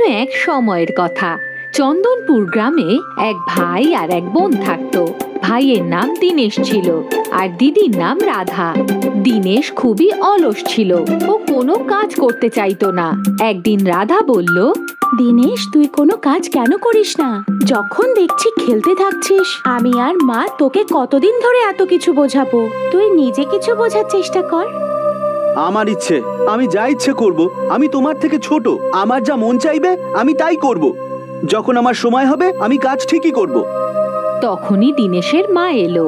এক সময়ের কথা। চন্দনপুর গ্রামে এক ভাই আর এক বোন থাকতো। ভাইয়ের নাম দীনেশ ছিল আর দিদির নাম রাধা। দীনেশ খুবই অলস ছিল, ও কোনো কাজ করতে চাইতো না। একদিন রাধা বলল, দীনেশ, তুই কোনো কাজ কেন করিস না? যখন দেখছি খেলতে থাকছিস, আমি আর মা তোকে কতদিন ধরে এত কিছু বোঝাবো, তুই নিজে কিছু বোঝার চেষ্টা কর। আমার ইচ্ছে, আমি যা ইচ্ছে করব। আমি তোমার থেকে ছোট, আমার যা মন চাইবে আমি তাই করব। যখন আমার সময় হবে আমি কাজ ঠিকই করব। তখনই দীনেশের মা এলো।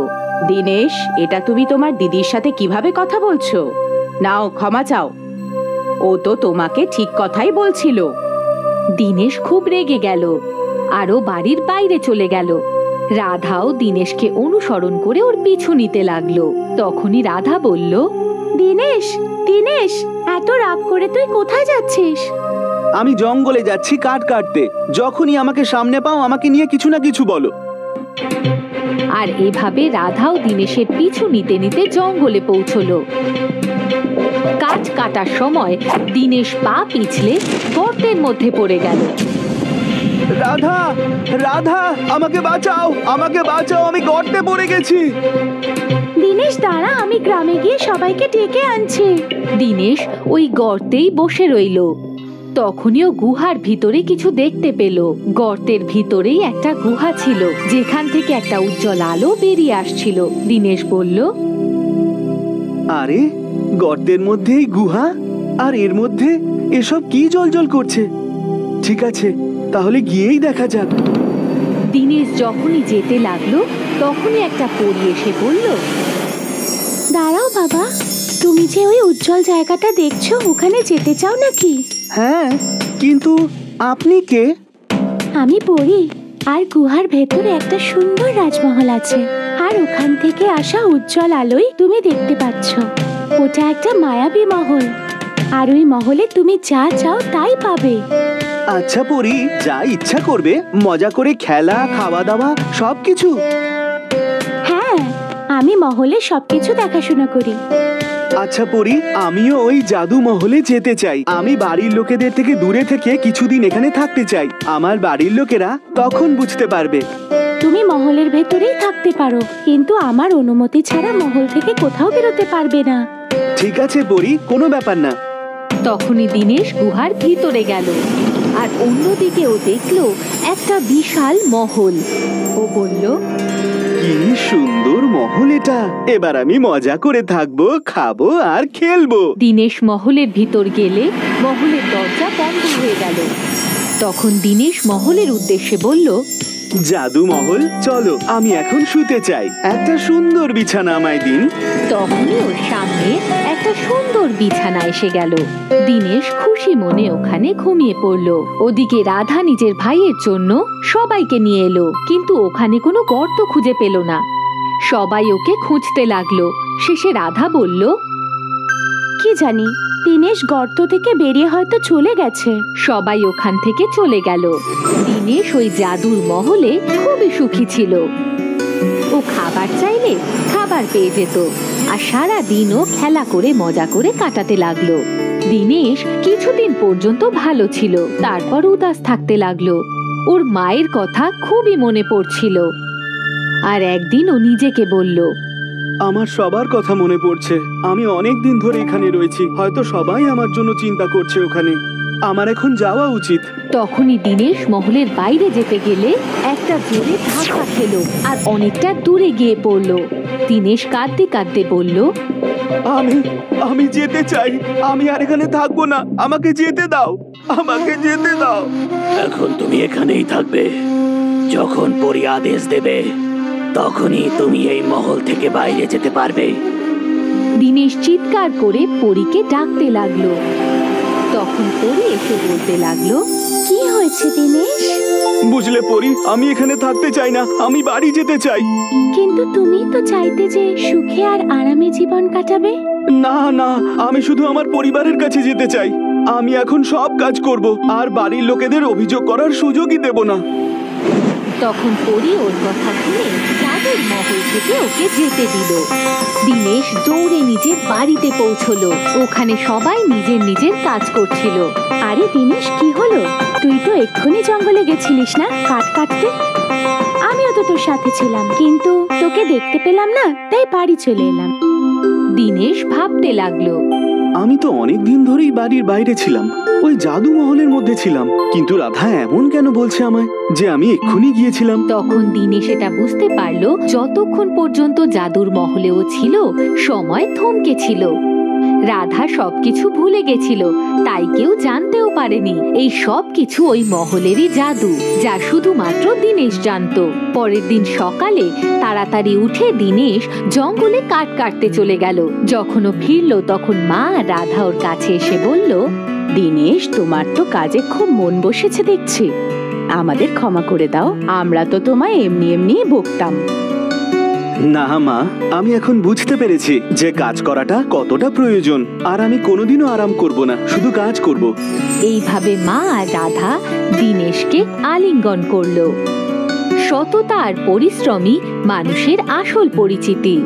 দীনেশ, এটা তুমি তোমার দিদির সাথে কিভাবে কথা বলছো? নাও, ক্ষমা চাও। ও তো তোমাকে ঠিক কথাই বলছিল। দীনেশ খুব রেগে গেল আর ও বাড়ির বাইরে চলে গেল। রাধাও দীনেশকে অনুসরণ করে ওর পিছু নিতে লাগলো। তখনই রাধা বলল, দীনেশ, দীনেশ, এত রাগ করে তুই কোথায় যাচ্ছিস? আমি জঙ্গলে যাচ্ছি কাঠ কাটতে। যখনই আমাকে সামনে পাও আমাকে নিয়ে কিছু না কিছু বলো। আর এভাবে রাধাও দীনেশের পিছু নিতে নিতে জঙ্গলে পৌঁছলো। কাঠ কাটার সময় দীনেশ পা পিছলে গর্তের মধ্যে পড়ে গেল। রাধা, রাধা, আমাকে বাঁচাও, আমাকে বাঁচাও, আমি গর্তে পড়ে গেছি। দীনেশ দাঁড়া, আমি গ্রামে গিয়ে সবাইকে ডেকে আনছি। দীনেশ ওই গর্তেই বসে রইল। তখনই ও গুহার ভিতরে কিছু দেখতে পেল। গর্তের ভিতরেই একটা গুহা ছিল, যেখান থেকে একটা উজ্জ্বল আলো বেরিয়ে আসছিল। দীনেশ বলল, আরে, গর্তের মধ্যেই গুহা, আর এর মধ্যে এসব কি জ্বলজ্বল করছে? ঠিক আছে, তাহলে গিয়েই দেখা যাক। দীনেশ যখনই যেতে লাগলো তখনই একটা পরী এসে বলল, দাঁড়াও বাবা, তুমি যে ওই উজ্জ্বল জায়গাটা দেখছো, ওখানে যেতে চাও নাকি? হ্যাঁ, কিন্তু আপনি কে? আমি পড়ি, আর গুহার ভেতরে একটা সুন্দর রাজমহল আছে, আর ওখান থেকে আসা উজ্জ্বল আলোয় তুমি দেখতে পাচ্ছ। ওটা একটা মায়াবী মহল, আর ওই মহলে তুমি যা চাও তাই পাবে। আচ্ছা পরি, যা ইচ্ছা করবে, মজা করে খেলা, খাওয়া দাওয়া সবকিছু? হ্যাঁ, আমি মহলে সবকিছু দেখাশোনা করি। আচ্ছা পরি, আমিও ওই জাদু মহলে যেতে চাই। আমি বাড়ির লোকেদের থেকে দূরে থেকে কিছুদিন এখানে থাকতে চাই। আমার বাড়ির লোকেরা তখন বুঝতে পারবে। তুমি মহলের ভেতরেই থাকতে পারো, কিন্তু আমার অনুমতি ছাড়া মহল থেকে কোথাও বেরোতে পারবে না। ঠিক আছে পরি, কোনো ব্যাপার না। তখনই দীনেশ গুহার ভিতরে গেল, আর অন্যদিকে ও দেখলো একটা বিশাল মহল। ও বলল, কি সুন্দর মহল এটা! এবার আমি মজা করে থাকবো, খাবো আর খেলবো। দীনেশ মহলের ভিতর গেলে মহলের দরজা বন্ধ হয়ে গেল। তখন দীনেশ মহলের উদ্দেশ্যে বলল, জাদু মহল, চলো, আমি এখন শুতে চাই। একটা সুন্দর বিছানা আমায় দিন। তখনই ওর সামনে একটা সুন্দর বিছানা এসে গেল। দীনেশ খুশি মনে ওখানে ঘুমিয়ে পড়ল। ওদিকে রাধা নিজের ভাইয়ের জন্য সবাইকে নিয়ে এলো, কিন্তু ওখানে কোনো গর্ত খুঁজে পেল না। সবাই ওকে খুঁজতে লাগলো। শেষে রাধা বলল, কি জানি, দীনেশ গর্ত থেকে বেরিয়ে হয়তো চলে গেছে। সবাই ওখান থেকে চলে গেল। দীনেশ ওই জাদুর মহলে খুবই সুখী ছিল। ও খাবার চাইলে খাবার পেয়ে যেত, আর সারা দিনও খেলা করে মজা করে কাটাতে লাগলো। দীনেশ কিছুদিন পর্যন্ত ভালো ছিল, তারপর উদাস থাকতে লাগলো। ওর মায়ের কথা খুবই মনে পড়ছিল। আর একদিন ও নিজেকে বলল, আমার সবার কথা মনে পড়ছে। আমি অনেক দিন ধরে এখানে রয়েছি, হয়তো সবাই আমার জন্য চিন্তা করছে ওখানে। আমার এখন যাওয়া উচিত। তখনই দীনেশ মহলের বাইরে যেতে গেলে একটা জোরে ধাক্কা খেলো আর অনেকটা দূরে গিয়ে পড়লো। দীনেশ কাঁদতে কাঁদতে বলল, আমি যেতে চাই। আমি আর এখানে থাকবো না, আমাকে যেতে দাও, আমাকে যেতে দাও। এখন তুমি এখানেই থাকবে। যখন পরী আদেশ দেবে তখনই তুমি এই মহল থেকে বাইরে যেতে পারবে। দীনেশ চিৎকার করে পরীকে ডাকতে লাগলো। তখন পরী এসে বলতে লাগলো, কি হয়েছে দীনেশ? বুঝলে পরি, আমি এখানে থাকতে চাই না, আমি বাড়ি যেতে চাই। কিন্তু তুমি তো চাইতে যে সুখে আর আরামে জীবন কাটাবে। না না, আমি শুধু আমার পরিবারের কাছে যেতে চাই। আমি এখন সব কাজ করব, আর বাড়ির লোকেদের অভিযোগ করার সুযোগই দেব না। তখন পরি ওর কথা শুনে জাদুর মহল থেকে ওকে যেতে দিল। দিনেশ দৌড়ে নিজের বাড়িতে পৌঁছলো। ওখানে সবাই নিজের নিজের কাজ করছিল। আরে দিনেশ, কি হলো? তুই তো এক্ষুনি জঙ্গলে গেছিলিস না কাঠ কাটতে? আমিও তো তোর সাথে ছিলাম, কিন্তু তোকে দেখতে পেলাম না, তাই বাড়ি চলে এলাম। দিনেশ ভাবতে লাগলো। আমি তো অনেক দিন ধরেই বাড়ির বাইরে ছিলাম, ওই জাদু মহলের মধ্যে ছিলাম, কিন্তু রাধা এমন কেন বলছে আমায় যে আমি এক্ষুনি গিয়েছিলাম? তখন দিনেশ এটা বুঝতে পারলো, যতক্ষণ পর্যন্ত জাদুর মহলেও ছিল সময় থমকে ছিল। রাধা সবকিছু ভুলে গেছিল, তাই কেউ জানতেও পারেনি এই সব কিছু ওই মহলেরই জাদু, যা শুধুমাত্র দিনেশ জানতো। পরের দিন সকালে তাড়াতাড়ি উঠে দিনেশ জঙ্গলে কাঠ কাটতে চলে গেল। যখন ও ফিরল তখন মা রাধা ওর কাছে এসে বলল, দিনেশ, তোমার তো কাজে খুব মন বসেছে দেখছি। আমাদের ক্ষমা করে দাও, আমরা তো তোমায় এমনি এমনি বকতাম। না মা, আমি এখন বুঝতে পেরেছি যে কাজ করাটা কতটা প্রয়োজন, আর আমি কোনোদিনও আরাম করব না, শুধু কাজ করব। এইভাবে মা আর রাধা দিনেশকে আলিঙ্গন করলো। সততা আর পরিশ্রমী মানুষের আসল পরিচিতি।